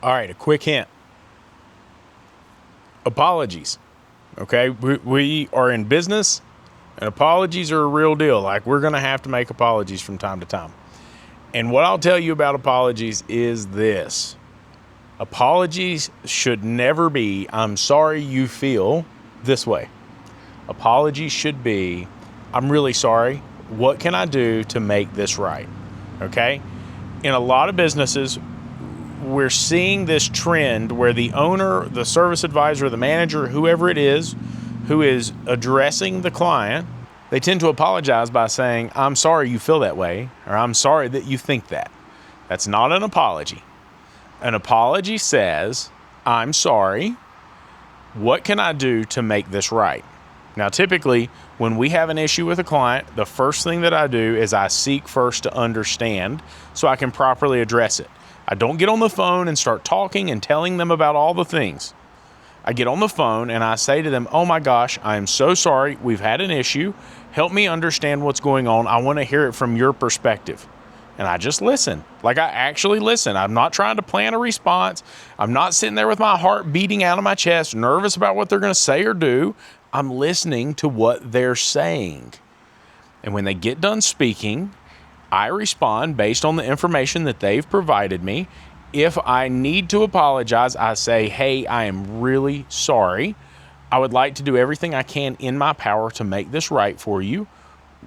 All right, a quick hint. Apologies. Okay, we are in business, and apologies are a real deal. Like, we're going to have to make apologies from time to time. And what I'll tell you about apologies is this. Apologies should never be, I'm sorry you feel this way. Apologies should be, I'm really sorry. What can I do to make this right? Okay? In a lot of businesses, we're seeing this trend where the owner, the service advisor, the manager, whoever it is who is addressing the client, they tend to apologize by saying, I'm sorry you feel that way, or I'm sorry that you think that. That's not an apology. An apology says, I'm sorry. What can I do to make this right? Now, typically, when we have an issue with a client, the first thing that I do is I seek first to understand so I can properly address it. I don't get on the phone and start talking and telling them about all the things. I get on the phone and I say to them, oh my gosh, I am so sorry. We've had an issue. Help me understand what's going on. I want to hear it from your perspective. And I just listen. Like, I actually listen. I'm not trying to plan a response. I'm not sitting there with my heart beating out of my chest, nervous about what they're going to say or do. I'm listening to what they're saying. And when they get done speaking, I respond based on the information that they've provided me. If I need to apologize, I say, hey, I am really sorry. I would like to do everything I can in my power to make this right for you.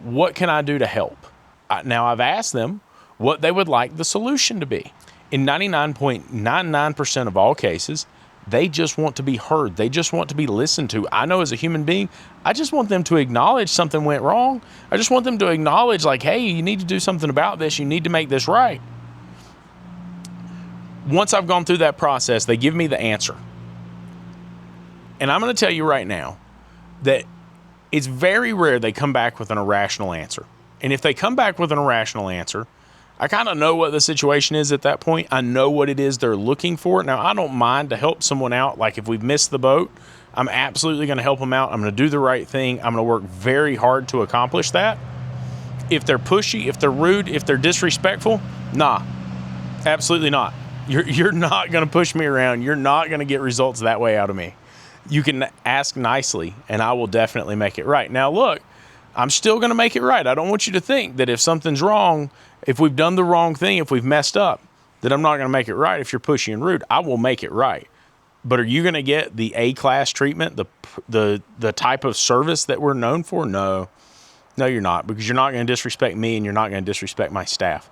What can I do to help? Now, I've asked them what they would like the solution to be. In 99.99% of all cases, they just want to be heard. They just want to be listened to. I know as a human being, I just want them to acknowledge something went wrong. I just want them to acknowledge, like, hey, you need to do something about this. You need to make this right. Once I've gone through that process, they give me the answer. And I'm going to tell you right now that it's very rare they come back with an irrational answer. And if they come back with an irrational answer, I kind of know what the situation is at that point. I know what it is they're looking for. Now, I don't mind to help someone out. Like, if we've missed the boat, I'm absolutely going to help them out. I'm going to do the right thing. I'm going to work very hard to accomplish that. If they're pushy, if they're rude, if they're disrespectful, nah, absolutely not. You're not going to push me around. You're not going to get results that way out of me. You can ask nicely, and I will definitely make it right. Now, look, I'm still going to make it right. I don't want you to think that if something's wrong, if we've done the wrong thing, if we've messed up, that I'm not going to make it right. If you're pushy and rude, I will make it right. But are you going to get the A-class treatment, the type of service that we're known for? No, you're not, because you're not going to disrespect me and you're not going to disrespect my staff.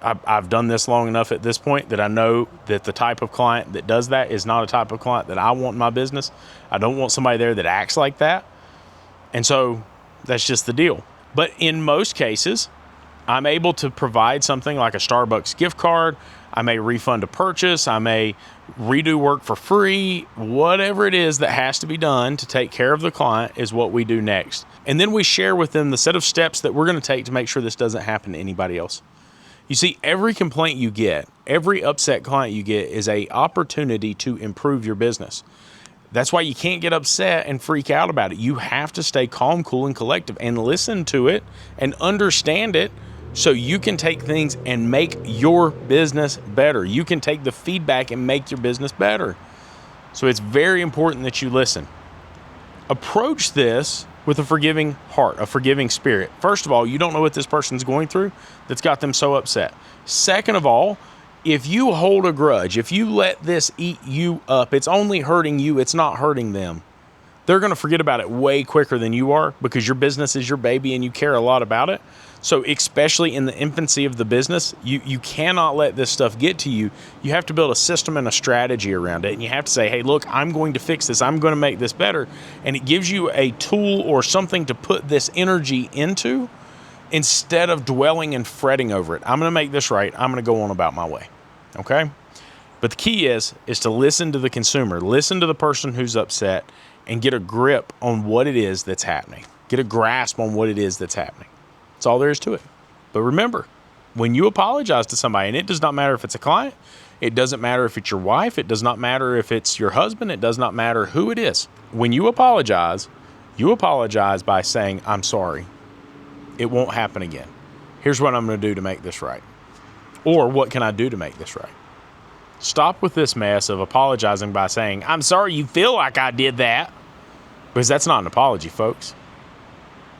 I've done this long enough at this point that I know that the type of client that does that is not a type of client that I want in my business. I don't want somebody there that acts like that. And so that's just the deal. But in most cases, I'm able to provide something like a Starbucks gift card. I may refund a purchase. I may redo work for free. Whatever it is that has to be done to take care of the client is what we do next. And then we share with them the set of steps that we're going to take to make sure this doesn't happen to anybody else. You see, every complaint you get, every upset client you get is an opportunity to improve your business. That's why you can't get upset and freak out about it. You have to stay calm, cool, and collective and listen to it and understand it so you can take things and make your business better. You can take the feedback and make your business better. So it's very important that you listen. Approach this with a forgiving heart, a forgiving spirit. First of all, you don't know what this person's going through that's got them so upset. Second of all, if you hold a grudge, if you let this eat you up, it's only hurting you, it's not hurting them. They're going to forget about it way quicker than you are because your business is your baby and you care a lot about it. So especially in the infancy of the business, you cannot let this stuff get to you. You have to build a system and a strategy around it. And you have to say, hey, look, I'm going to fix this. I'm going to make this better. And it gives you a tool or something to put this energy into instead of dwelling and fretting over it. I'm going to make this right. I'm going to go on about my way. Okay? But the key is to listen to the consumer, listen to the person who's upset, and get a grip on what it is that's happening. Get a grasp on what it is that's happening. That's all there is to it. But remember, when you apologize to somebody, and it does not matter if it's a client, it doesn't matter if it's your wife, it does not matter if it's your husband, it does not matter who it is. When you apologize by saying, I'm sorry. It won't happen again. Here's what I'm going to do to make this right. Or what can I do to make this right? Stop with this mess of apologizing by saying, I'm sorry you feel like I did that. Because that's not an apology, folks.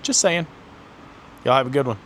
Just saying. Y'all have a good one.